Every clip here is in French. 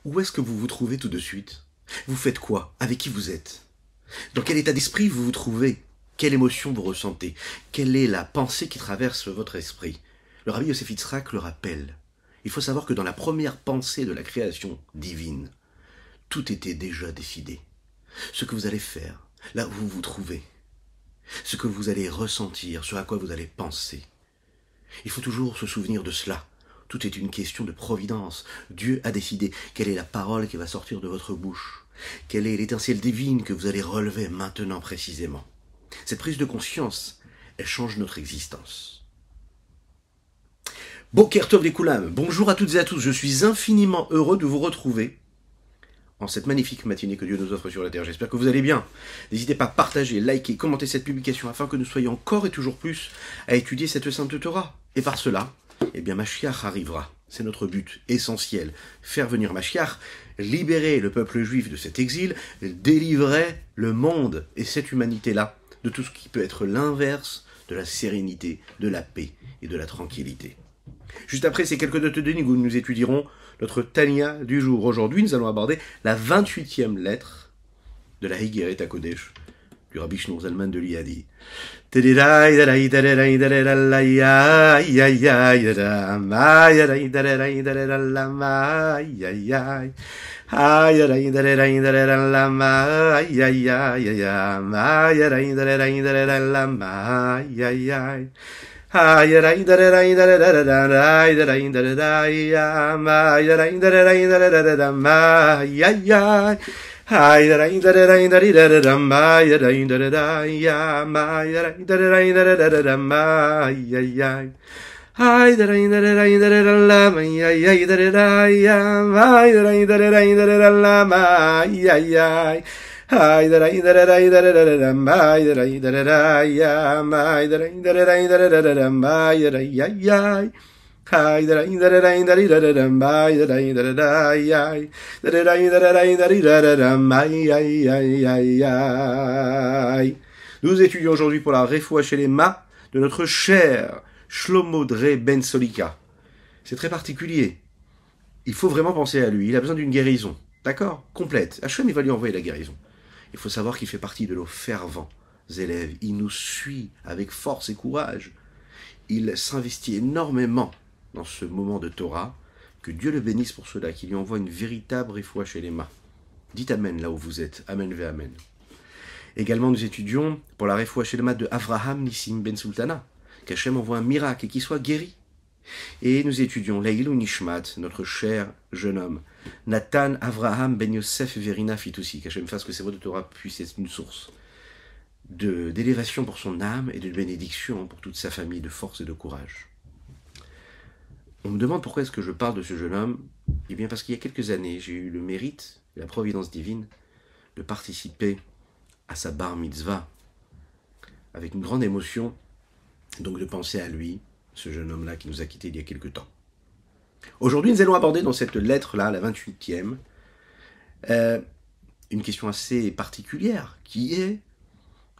Où est-ce que vous vous trouvez tout de suite? Vous faites quoi? Avec qui vous êtes? Dans quel état d'esprit vous vous trouvez? Quelle émotion vous ressentez? Quelle est la pensée qui traverse votre esprit? Le Rabbi Yosef Yitzhak le rappelle. Il faut savoir que dans la première pensée de la création divine, tout était déjà décidé. Ce que vous allez faire, là où vous vous trouvez, ce que vous allez ressentir, ce à quoi vous allez penser. Il faut toujours se souvenir de cela. Tout est une question de providence. Dieu a décidé quelle est la parole qui va sortir de votre bouche. Quelle est l'étincelle divine que vous allez relever maintenant précisément. Cette prise de conscience, elle change notre existence. Boker Tov Lekoulam, bonjour à toutes et à tous, je suis infiniment heureux de vous retrouver en cette magnifique matinée que Dieu nous offre sur la terre. J'espère que vous allez bien. N'hésitez pas à partager, liker, commenter cette publication afin que nous soyons encore et toujours plus à étudier cette sainte Torah. Et par cela, eh bien Mashiach arrivera. C'est notre but essentiel. Faire venir Mashiach, libérer le peuple juif de cet exil, délivrer le monde et cette humanité-là de tout ce qui peut être l'inverse de la sérénité, de la paix et de la tranquillité. Juste après ces quelques notes de où nous étudierons notre Tanya du jour. Aujourd'hui, nous allons aborder la 28e lettre de la Higeret HaKodesh du Rabbi Shneur Zalman de Liadi. Nous étudions aujourd'hui pour la Refoua chez les Ma de notre cher Shlomo Dre Ben Solika. C'est très particulier. Il faut vraiment penser à lui. Il a besoin d'une guérison. D'accord? Complète. Hachem, il va lui envoyer la guérison. Il faut savoir qu'il fait partie de nos fervents élèves. Il nous suit avec force et courage. Il s'investit énormément dans ce moment de Torah. Que Dieu le bénisse pour cela, qu'il lui envoie une véritable refoua chez les mains. Dites Amen là où vous êtes. Amen ve Amen. Également, nous étudions pour la refoua chez les mains de Avraham Nissim Ben Sultana. Qu'Hachem envoie un miracle et qu'il soit guéri. Et nous étudions Leilou Nishmat, notre cher jeune homme, Nathan Avraham Ben Yosef Verina Fitoussi, qu'Hachem fasse que ces mots de Torah puissent être une source d'élévation pour son âme et de bénédiction pour toute sa famille, de force et de courage. On me demande pourquoi est-ce que je parle de ce jeune homme. Eh bien parce qu'il y a quelques années, j'ai eu le mérite et la providence divine de participer à sa bar mitzvah avec une grande émotion, donc de penser à lui, ce jeune homme-là qui nous a quittés il y a quelque temps. Aujourd'hui, nous allons aborder dans cette lettre-là, la 28e, une question assez particulière, qui est,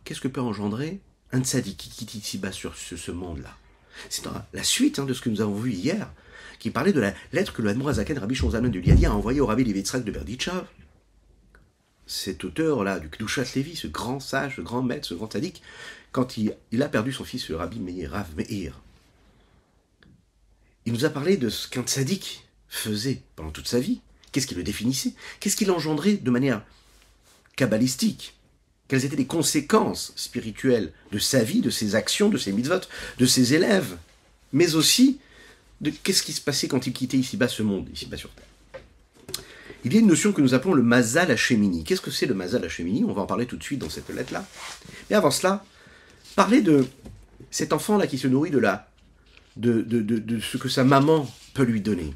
qu'est-ce que peut engendrer un tzaddik qui quitte ici-bas sur ce monde-là? C'est la suite de ce que nous avons vu hier, qui parlait de la lettre que le Admor HaZaken, Rabbi Shneur Zalman de Liadi, a envoyée au Rabbi Levi Yitzhak de Berditchev. Cet auteur-là, du Kedushat Levi, ce grand sage, ce grand maître, ce grand tzaddik, quand il a perdu son fils, le Rabbi Rav Meir, il nous a parlé de ce qu'un tzaddik faisait pendant toute sa vie. Qu'est-ce qui le définissait? Qu'est-ce qui l'engendrait de manière kabbalistique? Quelles étaient les conséquences spirituelles de sa vie, de ses actions, de ses mitzvot, de ses élèves? Mais aussi, de qu'est-ce qui se passait quand il quittait ici-bas ce monde, ici-bas sur Terre? Il y a une notion que nous appelons le Mazal Hashemini. Qu'est-ce que c'est le Mazal Hashemini? On va en parler tout de suite dans cette lettre-là. Mais avant cela, parler de cet enfant-là qui se nourrit de ce que sa maman peut lui donner.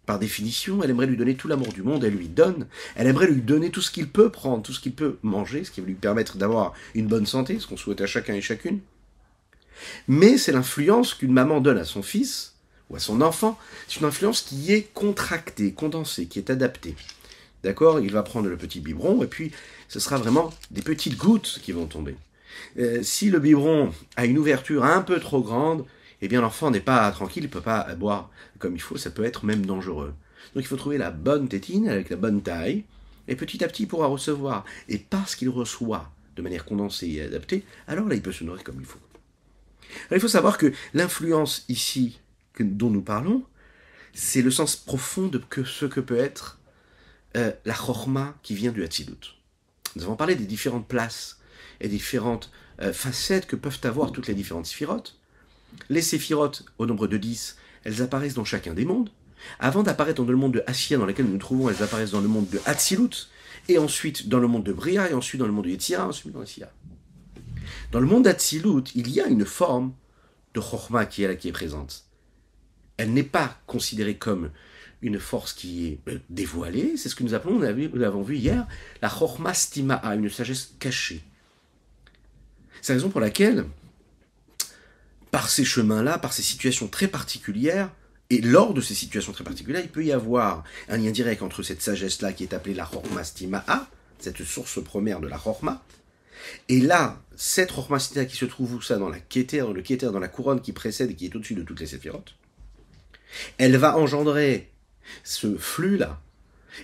Par définition, elle aimerait lui donner tout l'amour du monde, elle lui donne. Elle aimerait lui donner tout ce qu'il peut prendre, tout ce qu'il peut manger, ce qui va lui permettre d'avoir une bonne santé, ce qu'on souhaite à chacun et chacune. Mais c'est l'influence qu'une maman donne à son fils, ou à son enfant, c'est une influence qui est contractée, condensée, qui est adaptée. D'accord? Il va prendre le petit biberon, et puis ce sera vraiment des petites gouttes qui vont tomber. Si le biberon a une ouverture un peu trop grande, eh bien l'enfant n'est pas tranquille, il ne peut pas boire comme il faut, ça peut être même dangereux. Donc il faut trouver la bonne tétine avec la bonne taille, et petit à petit il pourra recevoir. Et parce qu'il reçoit de manière condensée et adaptée, alors là il peut se nourrir comme il faut. Alors, il faut savoir que l'influence ici dont nous parlons, c'est le sens profond de ce que peut être la chorma qui vient du Hatzilut. Nous avons parlé des différentes places et différentes facettes que peuvent avoir toutes les différentes sphirotes. Les séphirotes, au nombre de 10, elles apparaissent dans chacun des mondes. Avant d'apparaître dans le monde de Assia dans lequel nous nous trouvons, elles apparaissent dans le monde de Hatzilut, et ensuite dans le monde de Bria, et ensuite dans le monde de Yetzira, ensuite dans Assia. Dans le monde d'Hatzilut, il y a une forme de chorma qui est là, qui est présente. Elle n'est pas considérée comme une force qui est dévoilée, c'est ce que nous appelons, nous l'avons vu hier, la chorma stima'a, une sagesse cachée. C'est la raison pour laquelle, par ces chemins-là, par ces situations très particulières, et lors de ces situations très particulières, il peut y avoir un lien direct entre cette sagesse-là qui est appelée la chorma stima'a, cette source première de la chorma, et là, cette chorma stima'a qui se trouve où ça, dans la Keter, dans le Keter, dans la couronne qui précède et qui est au-dessus de toutes les séphirotes, elle va engendrer ce flux-là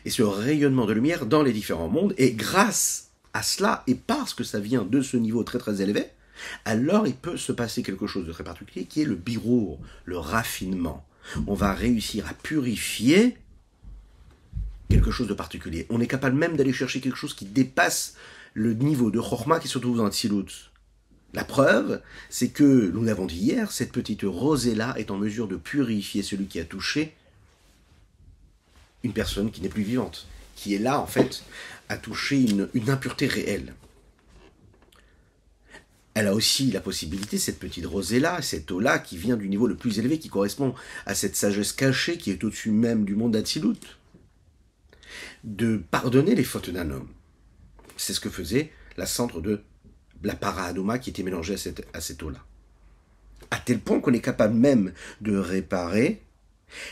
et ce rayonnement de lumière dans les différents mondes, et grâce à cela, et parce que ça vient de ce niveau très très élevé, alors il peut se passer quelque chose de très particulier qui est le birour, le raffinement. On va réussir à purifier quelque chose de particulier. On est capable même d'aller chercher quelque chose qui dépasse le niveau de chorma qui se trouve dans le Tzilut. La preuve, c'est que, nous l'avons dit hier, cette petite rosée-là est en mesure de purifier celui qui a touché une personne qui n'est plus vivante, qui est là, en fait, à toucher une impureté réelle. Elle a aussi la possibilité, cette petite rosée-là, cette eau-là, qui vient du niveau le plus élevé, qui correspond à cette sagesse cachée qui est au-dessus même du monde d'Hatzilut, de pardonner les fautes d'un homme. C'est ce que faisait la cendre de la para-adoma qui était mélangée à cette eau-là. À tel point qu'on est capable même de réparer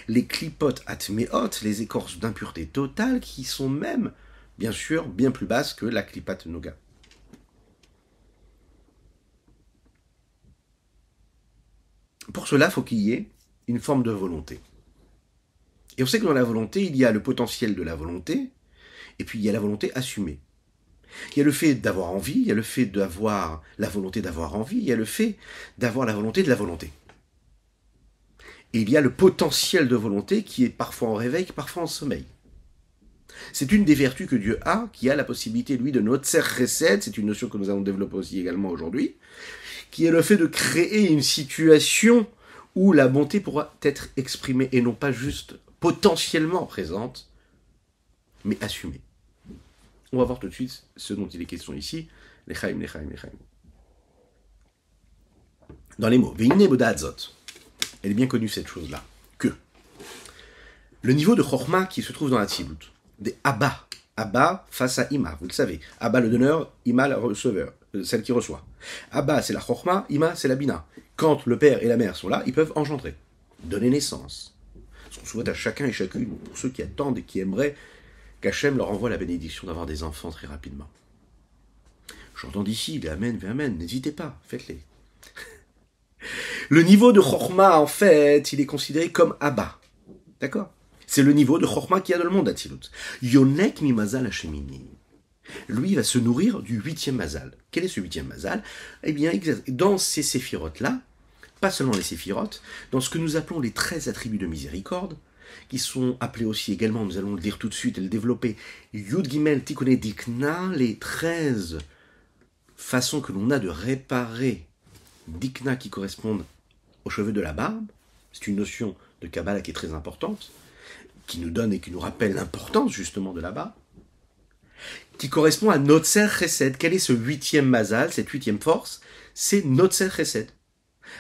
les clipotes atméot, les écorces d'impureté totale, qui sont même, bien sûr, bien plus basses que la clipat noga. Pour cela, il faut qu'il y ait une forme de volonté. Et on sait que dans la volonté, il y a le potentiel de la volonté, et puis il y a la volonté assumée. Il y a le fait d'avoir envie, il y a le fait d'avoir la volonté d'avoir envie, il y a le fait d'avoir la volonté de la volonté. Et il y a le potentiel de volonté qui est parfois en réveil, parfois en sommeil. C'est une des vertus que Dieu a, qui a la possibilité, lui, de notzer chesed, c'est une notion que nous allons développer aussi également aujourd'hui, qui est le fait de créer une situation où la bonté pourra être exprimée et non pas juste potentiellement présente, mais assumée. On va voir tout de suite ce dont il est question ici, l'echaim, l'echaim, l'echaim. Dans les mots, veine bodazot, elle est bien connue cette chose-là, que le niveau de chorma qui se trouve dans la Tzilut, des Abba, Abba face à Ima, vous le savez, Abba le donneur, Ima le receveur, celle qui reçoit. Abba c'est la chorma, Ima c'est la bina. Quand le père et la mère sont là, ils peuvent engendrer, donner naissance. Ce qu'on souhaite à chacun et chacune, pour ceux qui attendent et qui aimeraient qu'Hachem leur envoie la bénédiction d'avoir des enfants très rapidement. J'entends d'ici, les amen, amen, n'hésitez pas, faites-les. Le niveau de chorma, en fait, il est considéré comme Abba. D'accord? C'est le niveau de chorma qu'il y a dans le monde d'Hatzilut. Yonek mi mazal hashemini. Lui, il va se nourrir du 8e mazal. Quel est ce 8e mazal? Eh bien, dans ces séphirotes-là, pas seulement les séphirotes, dans ce que nous appelons les 13 attributs de miséricorde, qui sont appelés aussi également, nous allons le dire tout de suite et le développer, Yud Gimel Tikkuné Dikna, les 13 façons que l'on a de réparer Dikna qui correspondent aux cheveux de la barbe. C'est une notion de Kabbalah qui est très importante, qui nous donne et qui nous rappelle l'importance justement de la barbe, qui correspond à Notzer Chesed. Quel est ce 8e mazal, cette 8e force? C'est Notzer Chesed.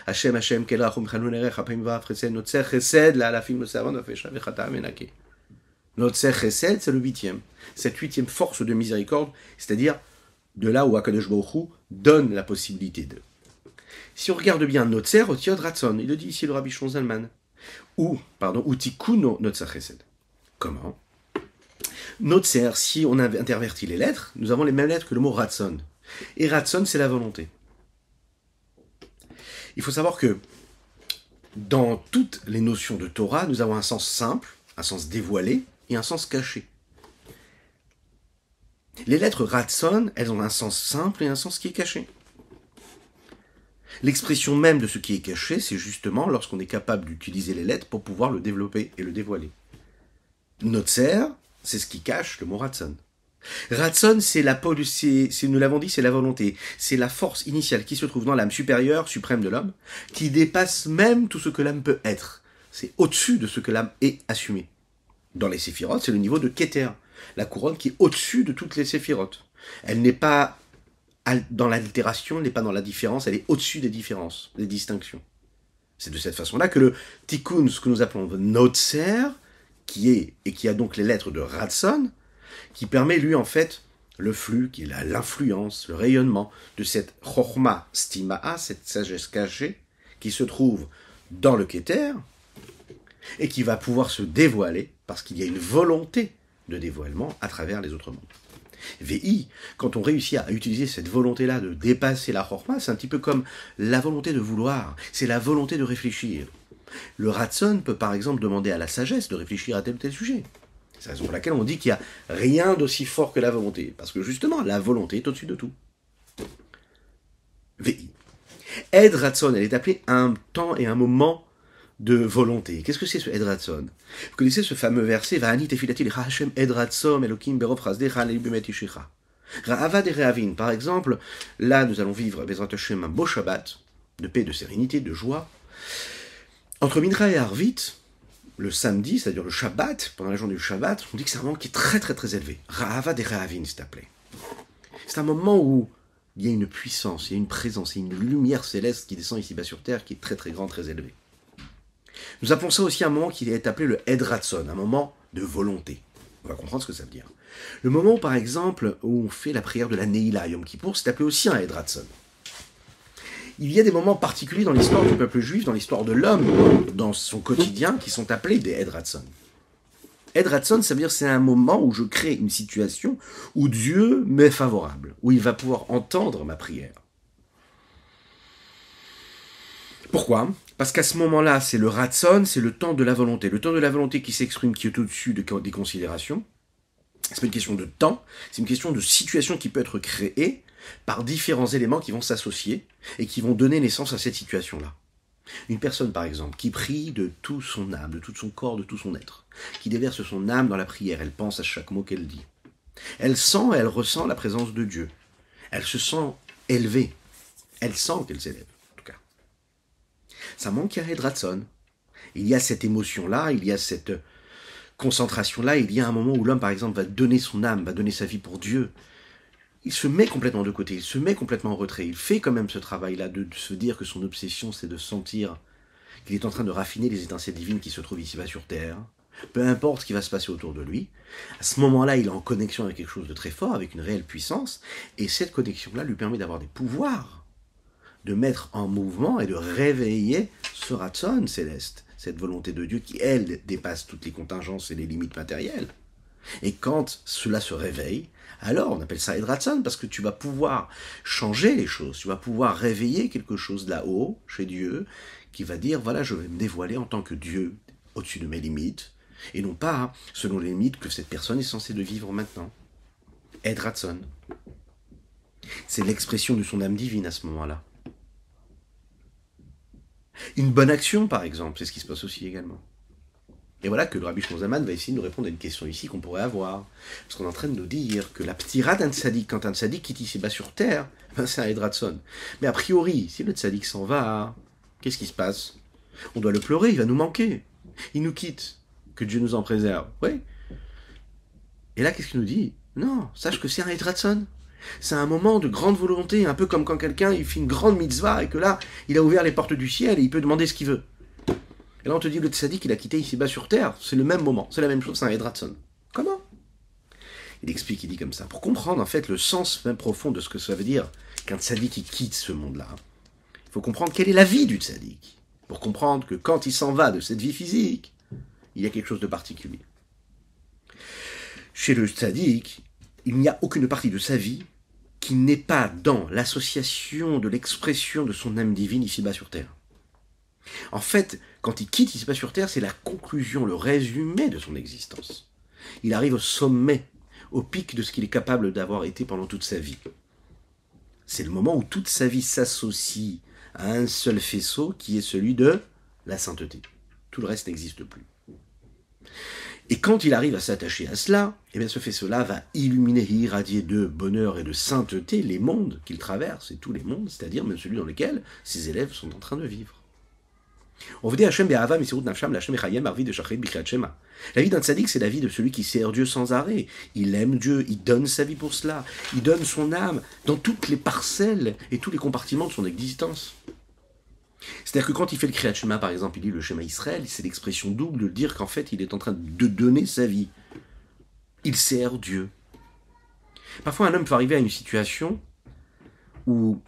Hashem, Hashem, Kelachum, Chanunerech, Apim Va, Chesed, Notzer Chesed, la Alafim, le Savon, Afesha, Vechata, Menake. Notzer Chesed, c'est le 8e. Cette 8e force de miséricorde, c'est-à-dire de là où Akadosh Baruch Hu donne la possibilité de. Si on regarde bien Notzer, Otiod Ratson, il le dit ici le Rabbi Shon Zalman. Ou Tikuno Notzer Chesed. Comment? Notzer, si on intervertit les lettres, nous avons les mêmes lettres que le mot Ratson. Et Ratson, c'est la volonté. Il faut savoir que dans toutes les notions de Torah, nous avons un sens simple un sens dévoilé et un sens caché. Les lettres Ratson, elles ont un sens simple et un sens qui est caché. L'expression même de ce qui est caché, c'est justement lorsqu'on est capable d'utiliser les lettres pour pouvoir le développer et le dévoiler. Notser, c'est ce qui cache le mot Ratson. Ratson, nous l'avons dit, c'est la volonté. C'est la force initiale qui se trouve dans l'âme supérieure, suprême de l'homme, qui dépasse même tout ce que l'âme peut être. C'est au-dessus de ce que l'âme est assumée. Dans les séphirotes, c'est le niveau de Keter, la couronne qui est au-dessus de toutes les séphirotes. Elle n'est pas dans l'altération, elle n'est pas dans la différence, elle est au-dessus des différences, des distinctions. C'est de cette façon-là que le tikkun, ce que nous appelons le notser, qui a donc les lettres de Ratson, qui permet lui en fait le flux, qui est l'influence, le rayonnement de cette chorma stimaa, cette sagesse cachée, qui se trouve dans le Keter, et qui va pouvoir se dévoiler, parce qu'il y a une volonté de dévoilement à travers les autres mondes. VI, quand on réussit à utiliser cette volonté-là de dépasser la chorma, c'est un petit peu comme la volonté de vouloir, c'est la volonté de réfléchir. Le Ratson peut par exemple demander à la sagesse de réfléchir à tel ou tel sujet. C'est la raison pour laquelle on dit qu'il n'y a rien d'aussi fort que la volonté, parce que justement, la volonté est au-dessus de tout. VI. Ed Ratson, elle est appelée un temps et un moment de volonté. Qu'est-ce que c'est ce Ed Ratson? Vous connaissez ce fameux verset Va'ani tefilati lecha Hashem Ed Ratson Elokim berov chasdecha le'ibmet ishecha. Ra'avad et Re'avin, par exemple, là nous allons vivre Bezrat Hashem un beau Shabbat, de paix, de sérénité, de joie. Entre Mincha et Arvit, le samedi, c'est-à-dire le Shabbat, pendant la journée du Shabbat, on dit que c'est un moment qui est très très très élevé. Ra'avad et Re'avin, c'est appelé. C'est un moment où il y a une puissance, il y a une présence, il y a une lumière céleste qui descend ici-bas sur terre, qui est très très grande, très élevée. Nous appelons ça aussi un moment qui est appelé le Ed Ratson, un moment de volonté. On va comprendre ce que ça veut dire. Le moment, par exemple, où on fait la prière de la Neila, Yom Kippour, c'est appelé aussi un Ed Ratson. Il y a des moments particuliers dans l'histoire du peuple juif, dans l'histoire de l'homme, dans son quotidien, qui sont appelés des Ed Ratson. Ed Ratson, ça veut dire c'est un moment où je crée une situation où Dieu m'est favorable, où il va pouvoir entendre ma prière. Pourquoi? Parce qu'à ce moment-là, c'est le Ratson, c'est le temps de la volonté. Le temps de la volonté qui s'exprime, qui est au-dessus des considérations. C'est pas une question de temps, c'est une question de situation qui peut être créée par différents éléments qui vont s'associer et qui vont donner naissance à cette situation-là. Une personne, par exemple, qui prie de tout son âme, de tout son corps, de tout son être, qui déverse son âme dans la prière, elle pense à chaque mot qu'elle dit. Elle sent et elle ressent la présence de Dieu. Elle se sent élevée. Elle sent qu'elle s'élève. Ça manque à Ed Ratson. Il y a cette émotion-là, il y a cette concentration-là, il y a un moment où l'homme, par exemple, va donner son âme, va donner sa vie pour Dieu. Il se met complètement de côté, il se met complètement en retrait. Il fait quand même ce travail-là de se dire que son obsession, c'est de sentir qu'il est en train de raffiner les étincelles divines qui se trouvent ici-bas sur Terre. Peu importe ce qui va se passer autour de lui. À ce moment-là, il est en connexion avec quelque chose de très fort, avec une réelle puissance, et cette connexion-là lui permet d'avoir des pouvoirs, de mettre en mouvement et de réveiller ce Ratson céleste, cette volonté de Dieu qui, elle, dépasse toutes les contingences et les limites matérielles. Et quand cela se réveille, alors on appelle ça Ed Ratson, parce que tu vas pouvoir changer les choses, tu vas pouvoir réveiller quelque chose là-haut, chez Dieu, qui va dire, voilà, je vais me dévoiler en tant que Dieu, au-dessus de mes limites, et non pas selon les limites que cette personne est censée de vivre maintenant. Ed Ratson. C'est l'expression de son âme divine à ce moment-là. Une bonne action, par exemple, c'est ce qui se passe aussi également. Et voilà que le Rabbi Shlomo Zalman va essayer de nous répondre à une question ici qu'on pourrait avoir. Parce qu'on est en train de nous dire que la ptira d'un tzaddik, quand un tzaddik quitte ici-bas sur terre, ben c'est un Ed Ratson. Mais a priori, si le tzaddik s'en va, qu'est-ce qui se passe? On doit le pleurer, il va nous manquer. Il nous quitte. Que Dieu nous en préserve. Oui. Et là, qu'est-ce qu'il nous dit? Non, sache que c'est un Ed Ratson. C'est un moment de grande volonté, un peu comme quand quelqu'un il fait une grande mitzvah et que là, il a ouvert les portes du ciel et il peut demander ce qu'il veut. Et là, on te dit, le tzaddik, il a quitté ici-bas sur terre. C'est le même moment, c'est la même chose, c'est un Ed Ratson. Comment? Il explique, il dit comme ça. Pour comprendre, en fait, le sens même profond de ce que ça veut dire qu'un tzaddik, il quitte ce monde-là, il faut comprendre quelle est la vie du tzaddik. Pour comprendre que quand il s'en va de cette vie physique, il y a quelque chose de particulier. Chez le tzaddik, il n'y a aucune partie de sa vie qui n'est pas dans l'association de l'expression de son âme divine ici-bas sur terre. En fait, quand il quitte ici-bas sur Terre, c'est la conclusion, le résumé de son existence. Il arrive au sommet, au pic de ce qu'il est capable d'avoir été pendant toute sa vie. C'est le moment où toute sa vie s'associe à un seul faisceau qui est celui de la sainteté. Tout le reste n'existe plus. Et quand il arrive à s'attacher à cela, eh bien ce faisceau-là va illuminer et irradier de bonheur et de sainteté les mondes qu'il traverse, et tous les mondes, c'est-à-dire même celui dans lequel ses élèves sont en train de vivre. On veut dire Hashem be'ahava misirut nafsham la'Hashem echayem arvi de shachrit b'kriyat shema. La vie d'un tzaddik, c'est la vie de celui qui sert Dieu sans arrêt. Il aime Dieu, il donne sa vie pour cela, il donne son âme dans toutes les parcelles et tous les compartiments de son existence. C'est-à-dire que quand il fait le Kriyat Shema, par exemple, il dit le Shema Israël, c'est l'expression double de dire qu'en fait, il est en train de donner sa vie. Il sert Dieu. Parfois, un homme peut arriver à une situation où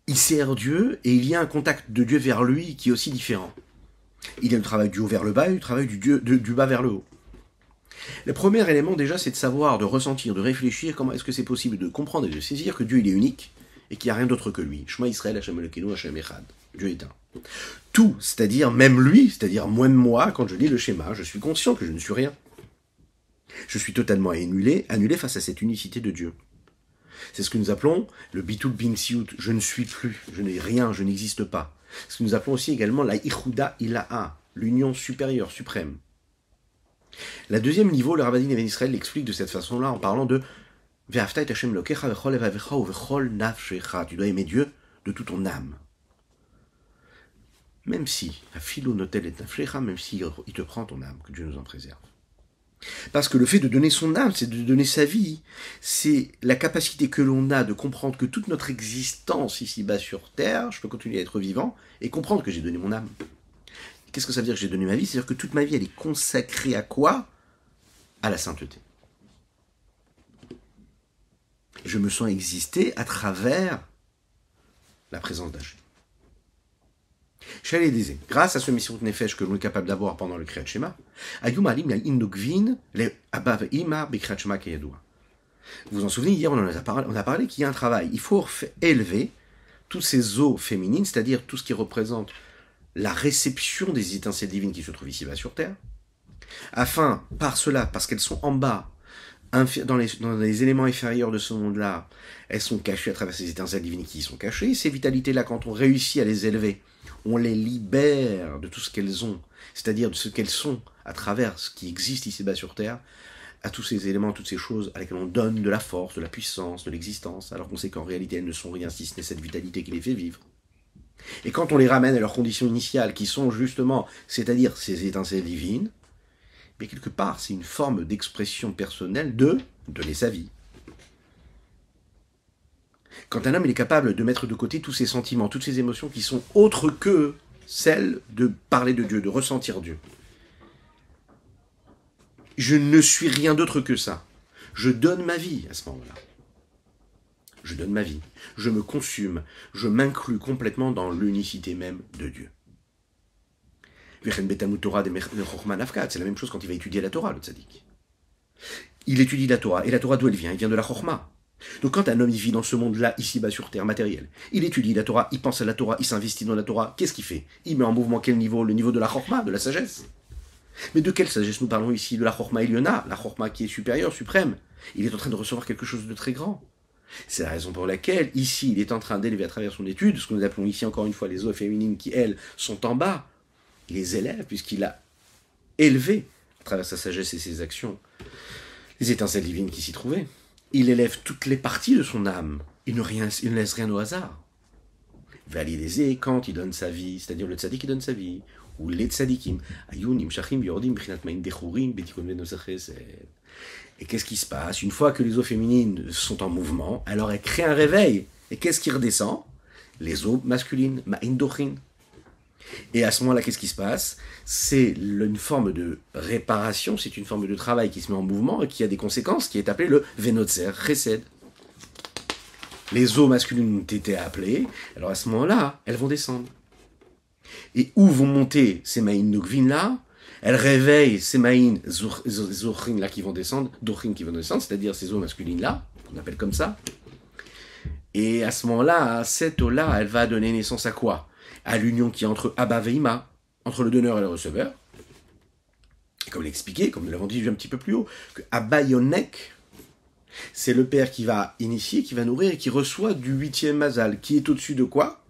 il sert Dieu et il y a un contact de Dieu vers lui qui est aussi différent. Il y a le travail du haut vers le bas et le travail du bas vers le haut. Le premier élément déjà, c'est de savoir, de ressentir, de réfléchir comment est-ce que c'est possible de comprendre et de saisir que Dieu il est unique et qu'il n'y a rien d'autre que lui. Shema Israël, Hashem Elokeinu, Hashem Echad. Dieu est un. Tout, c'est-à-dire même lui, c'est-à-dire moi, quand je lis le schéma, je suis conscient que je ne suis rien. Je suis totalement annulé face à cette unicité de Dieu. C'est ce que nous appelons le bitul binsiut, je ne suis plus, je n'ai rien, je n'existe pas. Ce que nous appelons aussi également la ichuda ilaha, l'union supérieure, suprême. La deuxième niveau, le Rabbadin Even Israël l'explique de cette façon-là en parlant de Ve'afta et Hashem lokecha vechol levavecha ou vechol nafshecha. Tu dois aimer Dieu de toute ton âme. Même si, afilo notel et nafshecha, même si il te prend ton âme, que Dieu nous en préserve. Parce que le fait de donner son âme, c'est de donner sa vie. C'est la capacité que l'on a de comprendre que toute notre existence ici-bas sur Terre, je peux continuer à être vivant, et comprendre que j'ai donné mon âme. Qu'est-ce que ça veut dire que j'ai donné ma vie? C'est-à-dire que toute ma vie, elle est consacrée à quoi? À la sainteté. Je me sens exister à travers la présence d'Hachem. Chez disait, grâce à ce Messirut Nefesh que l'on est capable d'avoir pendant le Kriyat Shema, vous en souvenez, hier on a parlé qu'il y a un travail. Il faut élever tous ces eaux féminines, c'est-à-dire tout ce qui représente la réception des étincelles divines qui se trouvent ici-bas sur Terre, afin, par cela, parce qu'elles sont en bas, dans les éléments inférieurs de ce monde-là, elles sont cachées à travers ces étincelles divines qui y sont cachées. Ces vitalités-là, quand on réussit à les élever, on les libère de tout ce qu'elles ont, c'est-à-dire de ce qu'elles sont à travers ce qui existe ici-bas sur Terre, à tous ces éléments, à toutes ces choses à lesquelles on donne de la force, de la puissance, de l'existence, alors qu'on sait qu'en réalité elles ne sont rien si ce n'est cette vitalité qui les fait vivre. Et quand on les ramène à leurs conditions initiales, qui sont justement, c'est-à-dire ces étincelles divines, mais quelque part, c'est une forme d'expression personnelle de donner sa vie. Quand un homme il est capable de mettre de côté tous ses sentiments, toutes ses émotions qui sont autres que celles de parler de Dieu, de ressentir Dieu. Je ne suis rien d'autre que ça. Je donne ma vie à ce moment-là. Je donne ma vie. Je me consume. Je m'inclus complètement dans l'unicité même de Dieu. C'est la même chose quand il va étudier la Torah, le tzaddik. Il étudie la Torah. Et la Torah, d'où elle vient? Elle vient de la Chokhmah. Donc quand un homme il vit dans ce monde-là, ici-bas sur Terre, matériel, il étudie la Torah, il pense à la Torah, il s'investit dans la Torah, qu'est-ce qu'il fait? Il met en mouvement quel niveau? Le niveau de la Chokhmah, de la sagesse. Mais de quelle sagesse nous parlons ici? De la Chokhmah Eliona, la Chokhmah qui est supérieure, suprême. Il est en train de recevoir quelque chose de très grand. C'est la raison pour laquelle, ici, il est en train d'élever à travers son étude, ce que nous appelons ici encore une fois les eaux féminines qui, elles, sont en bas. Il les élève puisqu'il a élevé, à travers sa sagesse et ses actions, les étincelles divines qui s'y trouvaient. Il élève toutes les parties de son âme. Il ne laisse rien au hasard. Valider quand il donne sa vie, c'est-à-dire le tzaddik qui donne sa vie, ou les tzaddikim. Et qu'est-ce qui se passe? Une fois que les eaux féminines sont en mouvement, alors elles créent un réveil. Et qu'est-ce qui redescend? Les eaux masculines, ma'in dochin. Et à ce moment-là, qu'est-ce qui se passe? C'est une forme de réparation, c'est une forme de travail qui se met en mouvement et qui a des conséquences, qui est appelé le Venotzer Chesed. Les eaux masculines ont été appelées, alors à ce moment-là, elles vont descendre. Et où vont monter ces Ma'in Nukvin-là? Elles réveillent ces Ma'in Zochin-là qui vont descendre, Dochin qui vont descendre, c'est-à-dire ces eaux masculines-là, qu'on appelle comme ça. Et à ce moment-là, cette eau-là, elle va donner naissance à quoi? À l'union qui est entre Abba et Ima, entre le donneur et le receveur. Et comme l'expliqué, comme nous l'avons dit un petit peu plus haut, que Abba Yonek, c'est le père qui va initier, qui va nourrir et qui reçoit du 8e mazal, qui est au-dessus de quoi?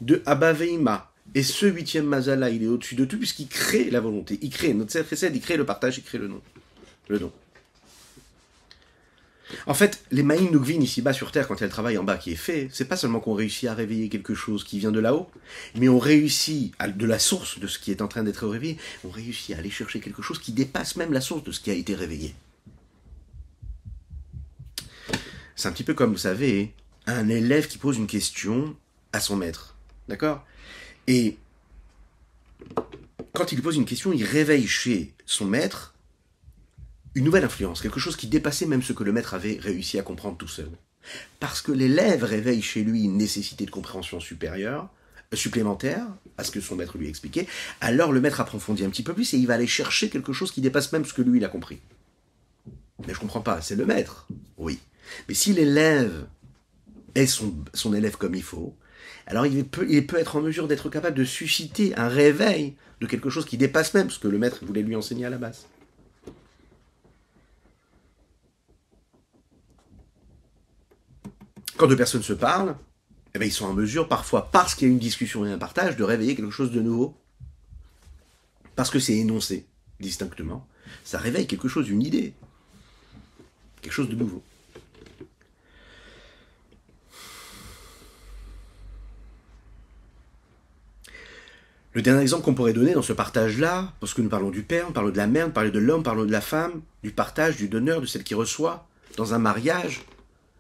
De Abba Veima. Et ce 8e mazal-là, il est au-dessus de tout, puisqu'il crée la volonté. Il crée notre Chesed, il crée le partage, il crée le nom. Le don. En fait, les Maïm Nukvin ici-bas sur Terre, quand il y a le travail en bas qui est fait, c'est pas seulement qu'on réussit à réveiller quelque chose qui vient de là-haut, mais on réussit, de la source de ce qui est en train d'être réveillé, on réussit à aller chercher quelque chose qui dépasse même la source de ce qui a été réveillé. C'est un petit peu comme, vous savez, un élève qui pose une question à son maître. D'accord? Et quand il pose une question, il réveille chez son maître une nouvelle influence, quelque chose qui dépassait même ce que le maître avait réussi à comprendre tout seul. Parce que l'élève réveille chez lui une nécessité de compréhension supplémentaire à ce que son maître lui expliquait, alors le maître approfondit un petit peu plus et il va aller chercher quelque chose qui dépasse même ce que lui il a compris. Mais je comprends pas, c'est le maître, oui. Mais si l'élève est son élève comme il faut, alors il peut être en mesure d'être capable de susciter un réveil de quelque chose qui dépasse même ce que le maître voulait lui enseigner à la base. Quand deux personnes se parlent, eh bien, ils sont en mesure, parfois, parce qu'il y a une discussion et un partage, de réveiller quelque chose de nouveau. Parce que c'est énoncé distinctement. Ça réveille quelque chose, une idée. Quelque chose de nouveau. Le dernier exemple qu'on pourrait donner dans ce partage-là, parce que nous parlons du père, on parle de la mère, on parle de l'homme, on parle de la femme, du partage, du donneur, de celle qui reçoit, dans un mariage,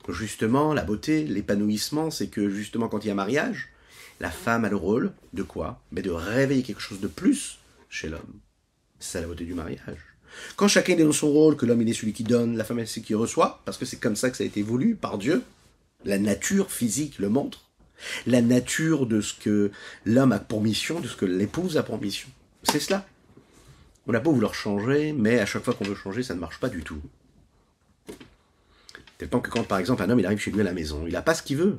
justement, la beauté, l'épanouissement, c'est que justement quand il y a mariage, la femme a le rôle de quoi? Mais de réveiller quelque chose de plus chez l'homme. C'est ça la beauté du mariage. Quand chacun est dans son rôle, que l'homme il est celui qui donne, la femme est celle qui reçoit, parce que c'est comme ça que ça a été voulu par Dieu, la nature physique le montre, la nature de ce que l'homme a pour mission, de ce que l'épouse a pour mission. C'est cela. On n'a pas voulu changer, mais à chaque fois qu'on veut changer, ça ne marche pas du tout. Tellement que quand, par exemple, un homme il arrive chez lui à la maison, il n'a pas ce qu'il veut.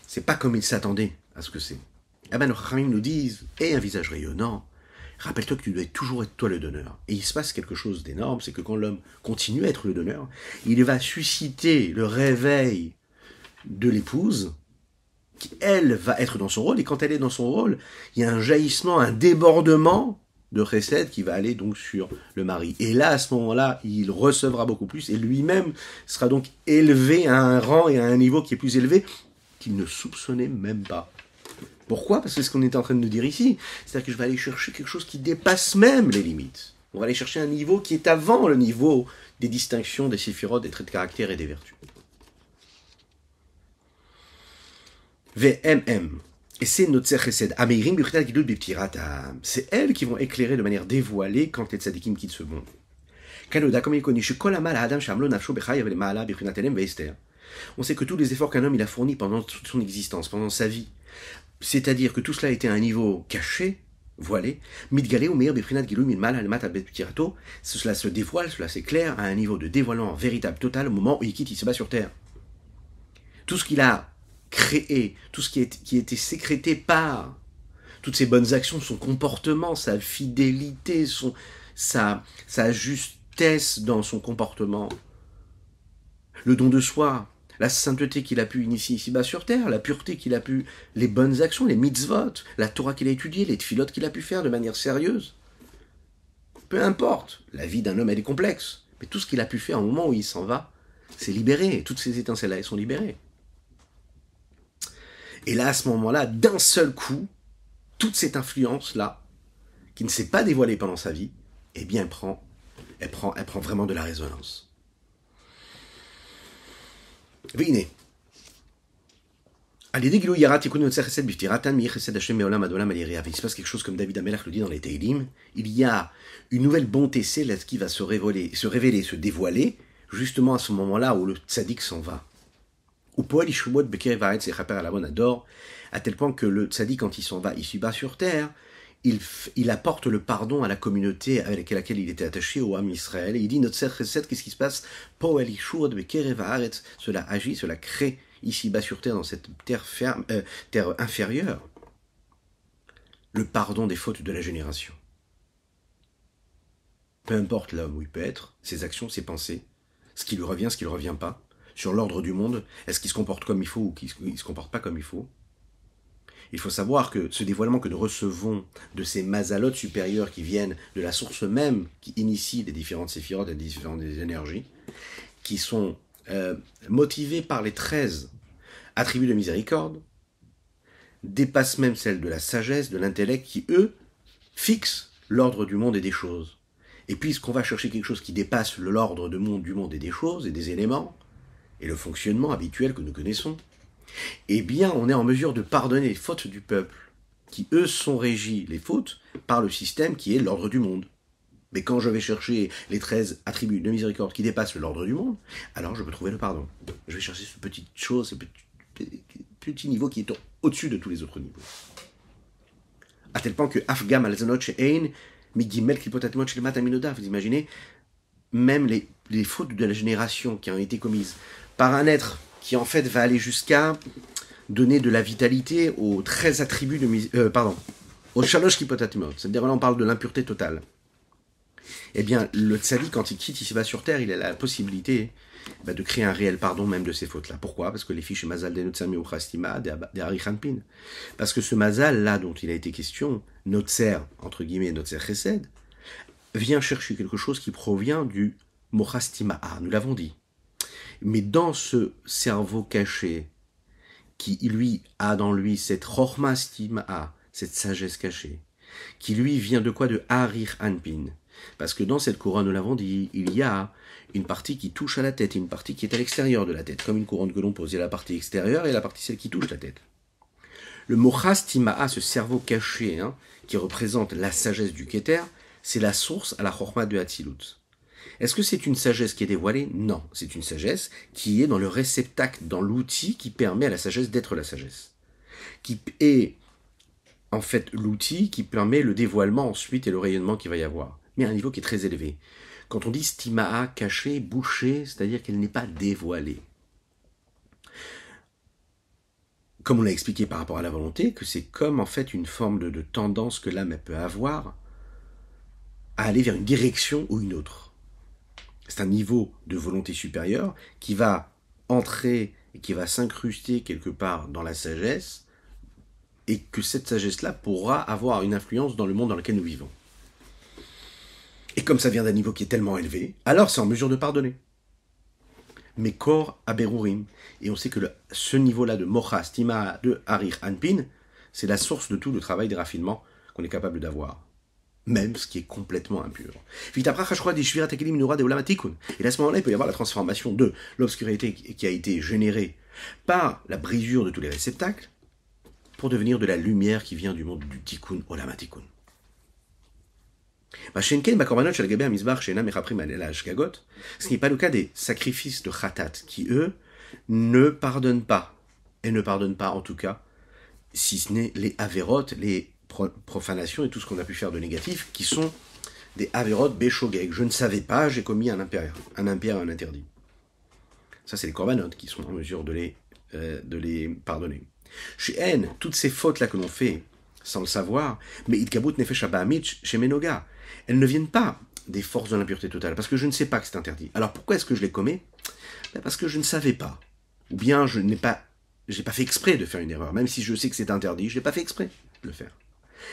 C'est pas comme il s'attendait à ce que c'est. Eh ben, nos Chachamim nous disent, et un visage rayonnant, rappelle-toi que tu dois toujours être toi le donneur. Et il se passe quelque chose d'énorme, c'est que quand l'homme continue à être le donneur, il va susciter le réveil de l'épouse, qui, elle, va être dans son rôle, et quand elle est dans son rôle, il y a un jaillissement, un débordement de chesed qui va aller donc sur le mari. Et là, à ce moment-là, il recevra beaucoup plus, et lui-même sera donc élevé à un rang et à un niveau qui est plus élevé, qu'il ne soupçonnait même pas. Pourquoi? Parce que c'est ce qu'on est en train de nous dire ici. C'est-à-dire que je vais aller chercher quelque chose qui dépasse même les limites. On va aller chercher un niveau qui est avant le niveau des distinctions, des séphirotes, des traits de caractère et des vertus. VMM. Et c'est notre Chesed. Ameirim b'chita gidut b'ptiratam. C'est elles qui vont éclairer de manière dévoilée quand les tzadikim quittent ce monde. Kanoda, comme il connaît, shekol amal ha'adam shamlo nafsho b'chayav le'ma'ala b'chinat elem ve'ester. On sait que tous les efforts qu'un homme il a fournis pendant toute son existence, pendant sa vie, c'est-à-dire que tout cela a été à un niveau caché, voilé, midgalé ou meilleur b'prinat gilou minmal almat b'ptirato, cela se dévoile, cela s'éclaire à un niveau de dévoilement véritable, total, au moment où il quitte, il se bat sur terre. Tout ce qu'il a créé, tout ce qui était sécrété par toutes ses bonnes actions, son comportement, sa fidélité, sa justesse dans son comportement, le don de soi, la sainteté qu'il a pu initier ici-bas sur terre, la pureté qu'il a pu, les bonnes actions, les mitzvot, la Torah qu'il a étudiée, les tfilotes qu'il a pu faire de manière sérieuse. Peu importe, la vie d'un homme elle est complexe, mais tout ce qu'il a pu faire au moment où il s'en va, c'est libéré, toutes ces étincelles-là, elles sont libérées. Et là, à ce moment-là, d'un seul coup, toute cette influence-là, qui ne s'est pas dévoilée pendant sa vie, eh bien, elle prend vraiment de la résonance. Venez. Il se passe quelque chose comme David Amelach le dit dans les Teilim. Il y a une nouvelle bonté céleste qui va se révéler, se dévoiler, justement à ce moment-là où le tzaddik s'en va. À tel point que le tzaddik, quand il s'en va ici-bas sur terre, il apporte le pardon à la communauté avec laquelle il était attaché, au Ham Israël, et il dit, notre Chesed, qu'est-ce qui se passe? Cela agit, cela crée ici-bas sur terre, dans cette terre, terre inférieure, le pardon des fautes de la génération. Peu importe là où il peut être, ses actions, ses pensées, ce qui lui revient, ce qui ne lui revient pas, sur l'ordre du monde, est-ce qu'il se comporte comme il faut ou qu'il ne se comporte pas comme il faut. Il faut savoir que ce dévoilement que nous recevons de ces mazalotes supérieures qui viennent de la source même qui initie les différentes séphirotes et les différentes énergies, qui sont motivées par les 13 attributs de miséricorde, dépassent même celles de la sagesse, de l'intellect, qui, eux, fixent l'ordre du monde et des choses. Et puisqu'on va chercher quelque chose qui dépasse l'ordre du monde et des choses et des éléments, et le fonctionnement habituel que nous connaissons, eh bien on est en mesure de pardonner les fautes du peuple, qui eux sont régis, les fautes, par le système qui est l'ordre du monde. Mais quand je vais chercher les 13 attributs de miséricorde qui dépassent l'ordre du monde, alors je peux trouver le pardon. Je vais chercher cette petite chose, ce petit niveau qui est au-dessus de tous les autres niveaux. À tel point que Afgam al-Zanot she'ein migimel klipotatimot shlemat aminoda, vous imaginez, même les fautes de la génération qui ont été commises par un être qui en fait va aller jusqu'à donner de la vitalité aux 13 attributs de aux shalosh klipotatimot, c'est-à-dire là on parle de l'impureté totale. Eh bien, le tzaddik, quand il quitte ici-bas sur terre, il a la possibilité de créer un réel pardon même de ces fautes-là. Pourquoi? Parce que les fiches mazal de Notsami ou Chastima, des Harichanpin. Parce que ce mazal-là dont il a été question, Notser, entre guillemets, Notser Chesed, vient chercher quelque chose qui provient du Mochastima'a, nous l'avons dit. Mais dans ce cerveau caché, qui lui a dans lui cette Chormastima'a, cette sagesse cachée, qui lui vient de quoi? De Harir Anpin. Parce que dans cette couronne, nous l'avons dit, il y a une partie qui touche à la tête et une partie qui est à l'extérieur de la tête, comme une couronne que l'on pose. Il y a la partie extérieure et la partie celle qui touche la tête. Le Mochastima'a, ce cerveau caché, qui représente la sagesse du Keter, c'est la source à la Chorma de Hatzilut. Est-ce que c'est une sagesse qui est dévoilée? Non, c'est une sagesse qui est dans le réceptacle, dans l'outil qui permet à la sagesse d'être la sagesse. Qui est en fait l'outil qui permet le dévoilement ensuite et le rayonnement qu'il va y avoir. Mais à un niveau qui est très élevé. Quand on dit stima'a, caché, bouché, c'est-à-dire qu'elle n'est pas dévoilée. Comme on l'a expliqué par rapport à la volonté, que c'est comme en fait une forme de tendance que l'âme peut avoir à aller vers une direction ou une autre. C'est un niveau de volonté supérieure qui va entrer et qui va s'incruster quelque part dans la sagesse et que cette sagesse-là pourra avoir une influence dans le monde dans lequel nous vivons. Et comme ça vient d'un niveau qui est tellement élevé, alors c'est en mesure de pardonner. Mais Kor Aberurim, et on sait que ce niveau-là de Mocha, Stima, de Harir Anpin, c'est la source de tout le travail des raffinements qu'on est capable d'avoir. Même ce qui est complètement impur. Et à ce moment-là, il peut y avoir la transformation de l'obscurité qui a été générée par la brisure de tous les réceptacles pour devenir de la lumière qui vient du monde du Tikkun Olam HaTikkun. Ce n'est pas le cas des sacrifices de Khatat, qui eux ne pardonnent pas, et ne pardonnent pas en tout cas, si ce n'est les Averot, les profanations et tout ce qu'on a pu faire de négatif, qui sont des Averot Beshogeg. Je ne savais pas, j'ai commis un impère, un interdit. Ça, c'est les Korbanot qui sont en mesure de les pardonner. Chez N, toutes ces fautes-là que l'on fait sans le savoir, mais Idkabut Nefesh Abahamich chez Menoga, elles ne viennent pas des forces de l'impureté totale, parce que je ne sais pas que c'est interdit. Alors pourquoi est-ce que je les commets? Parce que je ne savais pas. Ou bien je n'ai pas fait exprès de faire une erreur. Même si je sais que c'est interdit, je n'ai pas fait exprès de le faire.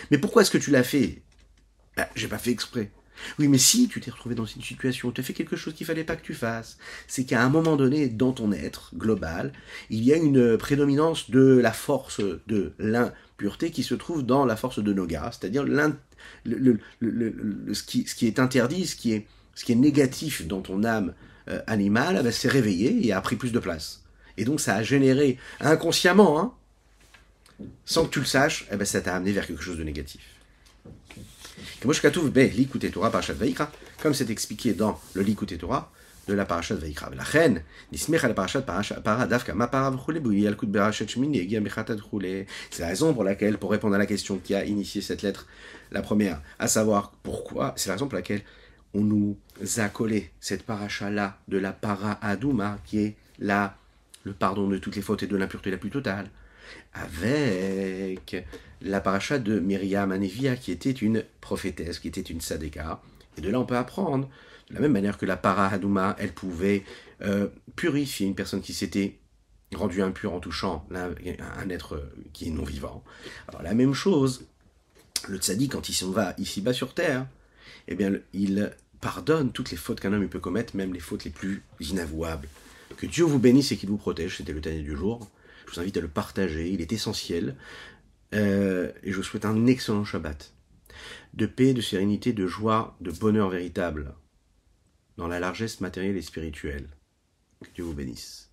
Mais pourquoi est-ce que tu l'as fait? J'ai pas fait exprès. Oui, mais si tu t'es retrouvé dans une situation où tu as fait quelque chose qu'il fallait pas que tu fasses, c'est qu'à un moment donné, dans ton être global, il y a une prédominance de la force de l'impureté qui se trouve dans la force de Noga, c'est-à-dire ce qui est interdit, ce qui est négatif dans ton âme animale, s'est réveillé et a pris plus de place. Et donc ça a généré inconsciemment, sans que tu le saches, ça t'a amené vers quelque chose de négatif. Comme c'est expliqué dans le Likutei Torah de la Parashat Vayikra. C'est la raison pour laquelle, pour répondre à la question qui a initié cette lettre, la première, à savoir pourquoi, c'est la raison pour laquelle on nous a collé cette paracha-là de la Para Adouma, qui est la le pardon de toutes les fautes et de l'impureté la plus totale, avec la paracha de Myriam Anevia, qui était une prophétesse, qui était une sadéka. Et de là, on peut apprendre, de la même manière que la para Hadouma, elle pouvait purifier une personne qui s'était rendue impure en touchant un être qui est non-vivant. Alors la même chose, le tzaddik, quand il s'en va ici-bas sur terre, eh bien, il pardonne toutes les fautes qu'un homme peut commettre, même les fautes les plus inavouables. Que Dieu vous bénisse et qu'il vous protège, c'était le Tanya du jour. Je vous invite à le partager, il est essentiel. Et je vous souhaite un excellent Shabbat. De paix, de sérénité, de joie, de bonheur véritable, dans la largesse matérielle et spirituelle. Que Dieu vous bénisse.